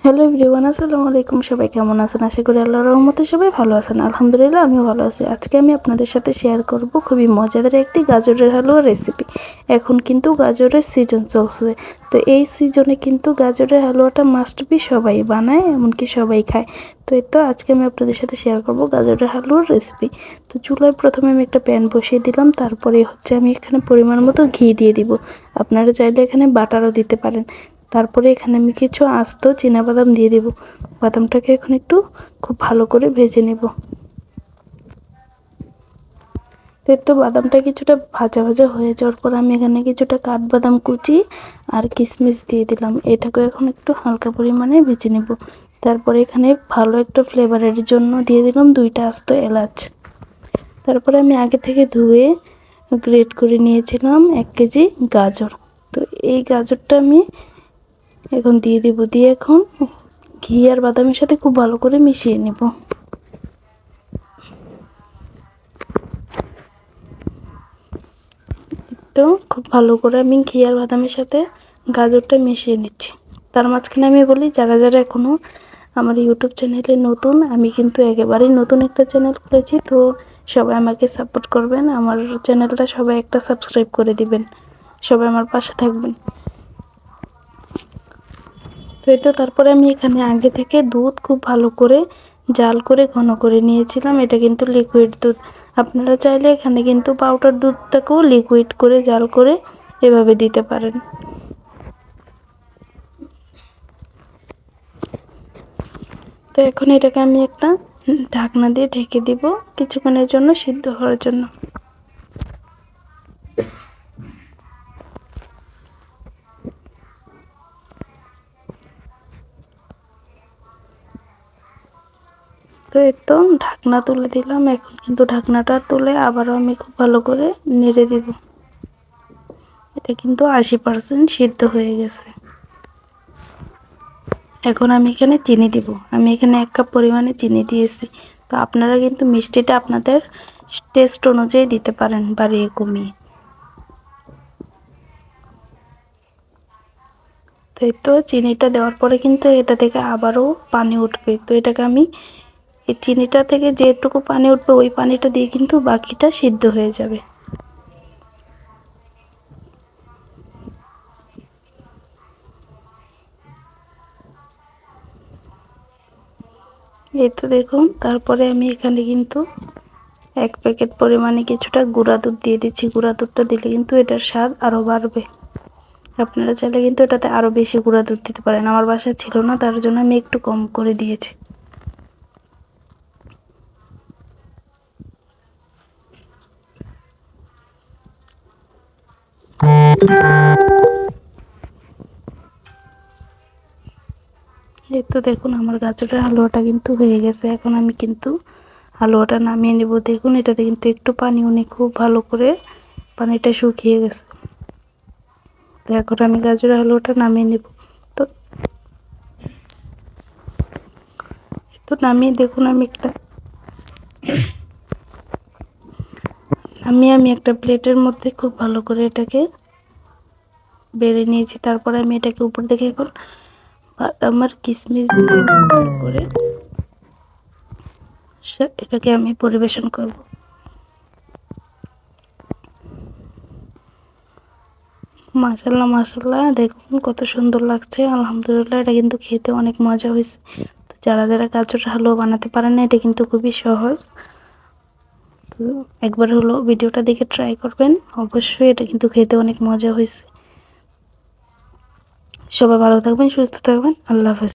Hello everyone, আসসালামু আলাইকুম। সবাই কেমন আছেন? আশা করি আল্লাহর রহমতে সবাই ভালো আছেন। আলহামদুলিল্লাহ আমিও ভালো আছি। আজকে আমি আপনাদের সাথে শেয়ার করব খুবই মজাদার একটি গাজরের হালুয়া রেসিপি। এখন কিন্তু গাজরের সিজন চলছে, তো এই সিজনে কিন্তু গাজরের হালুয়াটা মাস্ট বি, সবাই বানায়, এমনকি সবাই খায়। তো এই তো আজকে আমি আপনাদের সাথে শেয়ার করব গাজরের হালুয়ার রেসিপি। তো চুলায় প্রথমে আমি একটা প্যান বসিয়ে দিলাম, তারপরে আমি এখানে পরিমাণ মতো ঘি দিয়ে দিব। আপনারা চাইলে এখানে বাটারও দিতে পারেন। তারপরে এখানে আমি কিছু আস্ত বাদাম দিয়ে দেব। বাদামটাকে এখন একটু খুব ভালো করে ভেজে নেব। তো বাদামটা কিছুটা ভাজা ভাজা হয়ে যাওয়ার পর আমি এখানে কিছুটা কাঠবাদাম কুচি আর কিশমিশ দিয়ে দিলাম। এটাকে এখন একটু হালকা পরিমাণে ভেজে নেব। তারপরে এখানে ভালো একটা ফ্লেভারের জন্য দিয়ে দিলাম 2টা আস্ত এলাচ। তারপরে আমি আগে থেকে ধুয়ে গ্রেট করে নিয়েছিলাম 1 কেজি গাজর। তো এই গাজরটা আমি এখন দিয়ে দিব। দিয়ে এখন ঘি আর বাদামের সাথে খুব ভালো করে মিশিয়ে নেব। তো খুব ভালো করে আমি ঘি আর বাদামের সাথে গাজরটা মিশিয়ে নিচ্ছি। তার মাঝখানে আমি বলি, যারা যারা এখনও আমার ইউটিউব চ্যানেলে নতুন, আমি কিন্তু একেবারেই নতুন একটা চ্যানেল খুলেছি, তো সবাই আমাকে সাপোর্ট করবেন। আমার চ্যানেলটা সবাই একটা সাবস্ক্রাইব করে দিবেন, সবাই আমার পাশে থাকবেন। তো তারপরে আমি এখানে আগে থেকে দুধ খুব ভালো করে জাল করে ঘন করে নিয়েছিলাম। এটা কিন্তু লিকুইড দুধ। আপনারা চাইলে এখানে কিন্তু পাউডার দুধটাকেও লিকুইড করে জাল করে এভাবে দিতে পারেন। তো এখন এটাকে আমি একটা ঢাকনা দিয়ে ঢেকে দিব কিছুক্ষণের জন্য সিদ্ধ হওয়ার জন্য। তো ঢাকনা তুলে দিলাম। এখন কিন্তু ঢাকনাটা তুলে আবারও আমি খুব ভালো করে নেড়ে দিব। এটা কিন্তু 80% সিদ্ধ হয়ে গেছে। এখন আমি এখানে চিনি দিব। আমি এখানে 1 কাপ পরিমাণে চিনি দিয়েছি। তো আপনারা কিন্তু মিষ্টিটা আপনাদের টেস্ট অনুযায়ী দিতে পারেন, বাড়িয়ে কমিয়ে। তো চিনিটা দেওয়ার পরে কিন্তু এটা থেকে আবারও পানি উঠবে। তো এটাকে আমি এই চিনিটা থেকে যেটুকু পানি উঠবে ওই পানিটা দিয়ে কিন্তু বাকিটা সিদ্ধ হয়ে যাবে। এই তো দেখুন, তারপরে আমি এখানে কিন্তু 1 প্যাকেট পরিমাণে কিছুটা গুঁড়া দুধ দিয়ে দিচ্ছি। গুঁড়া দুধটা দিলে কিন্তু এটার স্বাদ আরও বাড়বে। আপনারা চাইলে কিন্তু এটাতে আরও বেশি গুঁড়া দুধ দিতে পারেন। আমার বাসায় ছিল না, তার জন্য আমি একটু কম করে দিয়েছি। এই তো দেখুন, আমার গাজরের হালুয়াটা কিন্তু হয়ে গেছে। এখন আমি কিন্তু হালুয়াটা নামিয়ে নেব। দেখুন এটাতে কিন্তু একটু পানিও নেই, খুব ভালো করে পানিটা শুকিয়ে গেছে। তো এখন আমি গাজরের হালুয়াটা নামিয়ে নেব। তো তো নামিয়ে দেখুন আমি একটা প্লেটের মধ্যে খুব ভালো করে এটাকে বেড়ে নিয়েছি। তারপরে আমি এটাকে উপর থেকে এখন আমার কিশমিশ দিয়ে ভালো করে এটাকে আমি পরিবেশন করব। মাশাআল্লাহ মাশাআল্লাহ, দেখুন কত সুন্দর লাগছে। আলহামদুলিল্লাহ, এটা কিন্তু খেতে অনেক মজা হয়েছে। তো যারা যারা গাজরের হালুয়া বানাতে পারেন না, এটা কিন্তু খুবই সহজ। তো একবার হলো ভিডিওটা দেখে ট্রাই করবেন অবশ্যই। এটা কিন্তু খেতে অনেক মজা হয়েছে। সবাই ভালো থাকবেন, সুস্থ থাকবেন। আল্লাহ হাফেজ।